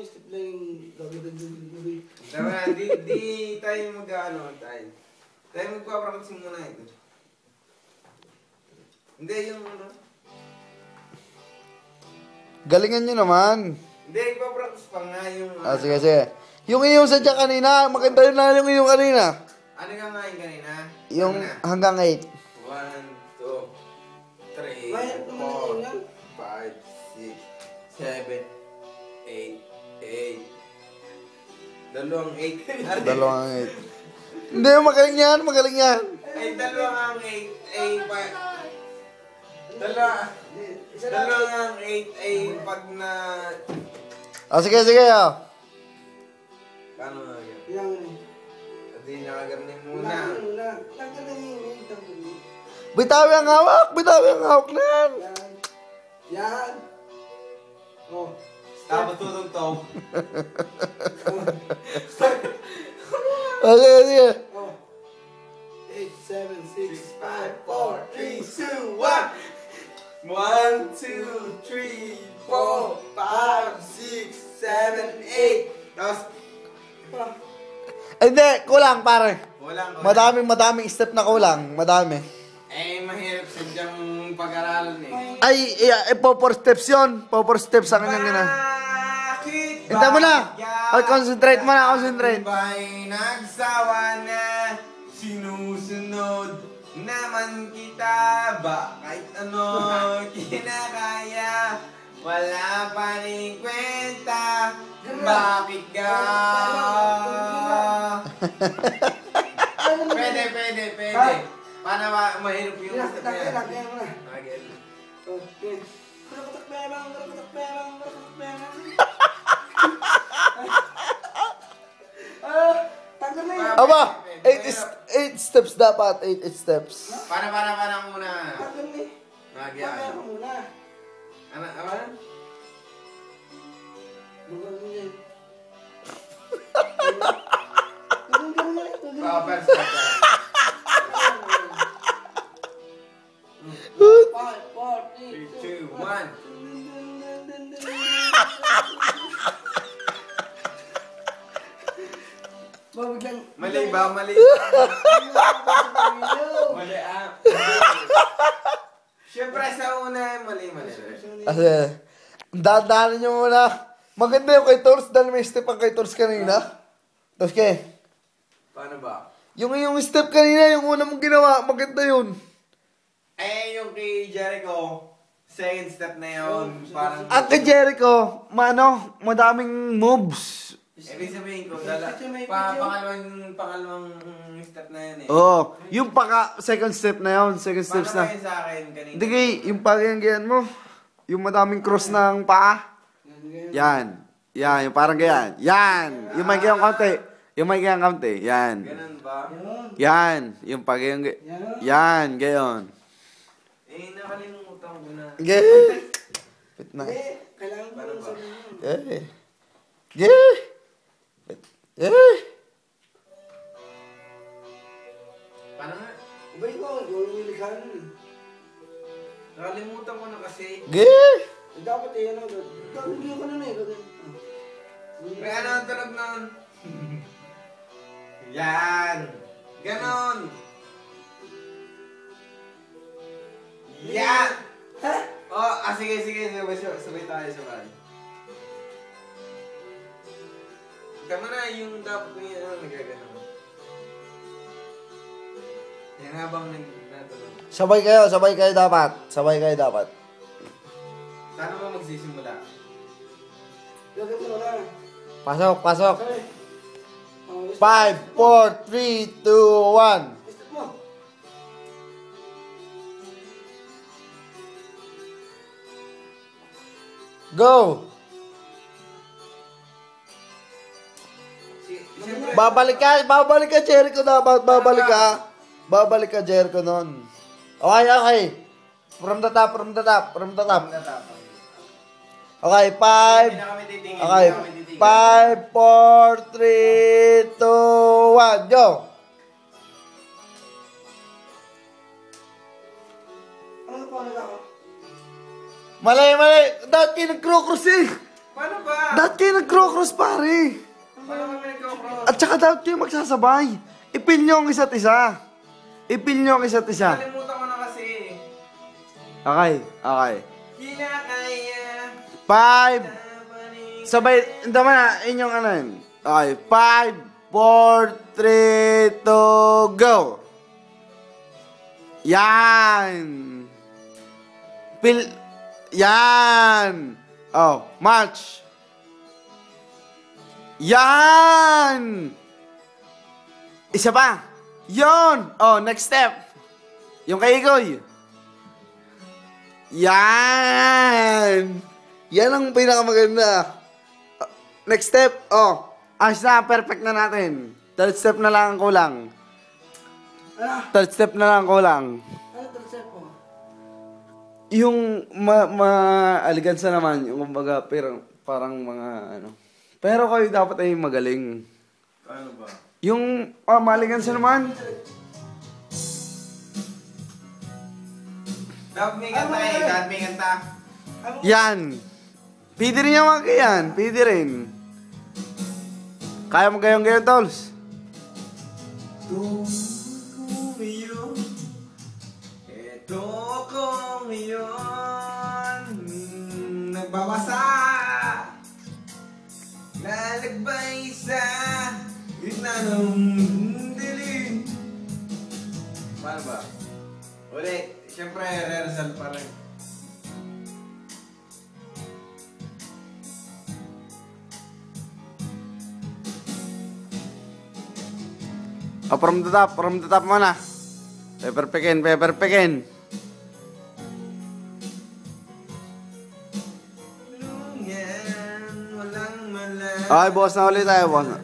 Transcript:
step lang yung gabi. Tara, di tayo mag-ano tayo. Tayo magpapractice muna ito. Hindi, yung ano. Galingan nyo naman. Hindi, ipapractice pa nga yung... Sige, sige. Yung iyong sadya kanina, maganda yun na yung iyong kanina. Ano nga nga yung kanina? Yung hanggang 8. 1, 2, 3, 4, 5, 6, 7, 8, 8. Dalawang 8. Dalawang 8. Hindi, magaling yan, magaling yan. Ay, dalawang 8 ay dalawang 8 ay pag na... Sige, sige. Paano nga yan? Yan eh. Hindi nakaganin muna. Tanggal na yung tanggal. Bitawi ang hawak, bitawi ang hawak na yan. Yan. Oh. Tapos tutugtog. Sige, sige. Oh. 8, 7, 6, 5, 4, 3, 2, 1. 1, 2, 3, 4, 5, 6, 7, 8. Tapos, Hindi, kulang pare. walang. Madaming step na kulang. Madami. Eh, mahirap sadyang pag-aralan eh. Ay, 4 steps yun. 4 steps sa kanyang gina. Bakit Hinta mo na. Ay, concentrate mo na, concentrate. Ba'y nagsawa na sinusunod naman kita ba kahit ano kinakaya wala pa rin kwenta bakit ka pwede paano mahirap yung step na yan okay. Tanggal na yun. Aba, 8 steps dapat. 8 steps. Para muna Tanggal na yun. nagyan Tanggal mo muna. ano Tanggal mo yan. proper step 5, 4, 3, 3, 2, 1 Mali ba? Mali Siyempre sa una, mali. Dadaanan nyo muna. Maganda yung kay Tors. Dahil may step ang kay Tors kanina. Tapos kay? Paano ba? Yung step kanina, yung una mong ginawa, maganda yun. Eh, yung kay Jericho, second step na yun. Parang... Ang kay Jericho, madaming moves. Ibig sabihin ko, pangalawang step na yun eh. Oo. Yung second step na yun. Second steps Paano na. kayo sa akin kanina? Hindi kay, yung pagyanggyan mo. Yung madaming cross ng paa. Yan. Yan, yung parang ganyan. Yan. Yung may gayang kaunti. Yung may gayang kaunti. Yan. Ganun ba? Yan. Yung pagyanggyan. Yan, gayon. Eh, nakalimutan ko na. Gay. Pit na. Kailangan pa lang sabihin. Gay. Gay. Gay. Paano nga? Iba ko, yung nilikhan. Nakalimutan ko na kasi. Gay. Dapat eh, gagawin ko na eh. May ano ang tunog nun? Yan! Ganon! Yan! Ha? Oh, sige. Sabay tayo sabay. Tama na yung dapat may nagaganon. Yan habang natulog. Sabay kayo dapat. Saan mo magsisimula? Gagawin ko na. Pasok. Okay. 5, 4, 3, 2, 1. Step mo. Go! Siyempre, Babalik ka, Jericho dapat. Babalik ka, Jericho nun. Okay. From the top. Okay, 5. Hindi na kami titingin. Okay, 5, 4, 3, 2, 1, go! Ano pa ako? Mali. Dati nag-cross eh. Paano ba? Dapat kayo nag-cross pare. Wala kami nagko-cross. At saka dapat kayo magsasabay. Ipil nyo ang isa't isa. Ipil nyo ang isa't isa. Kalimutan ko na kasi. Okay, okay. Kinakaya. 5. Sabay, hindi mo na, inyong ano yun. Okay, 5, 4, 3, 2, go! Yan! Yan! Oh, march! Yan! Isa pa! Yon! Oh, next step! Yung kay Igoy! Yan! Yan ang pinakamaganda. Next step, oh. Ayos na, perfect na natin. Third step na lang ang kulang. Third step na lang ang kulang. Ano third step mo? Yung ma-aligansa naman, yung kumbaga, parang mga ano. Pero kayo dapat ay magaling. Ano ba? Yung maaligansa naman. Dapat may kanta eh. Dapat may kanta. Yan. Pwede rin yung mga yan. Pwede rin. Kaya mo gayong tolls? Ito ko ngayon. Nagbabasa. Lalakbay sa gitna ng dilim. Paano ba? Ulit. Siyempre, rehearsal pa rin. Oh, from the top muna. Paper pekin. Lungan, walang malam. Okay, boss na ulit tayo, boss na.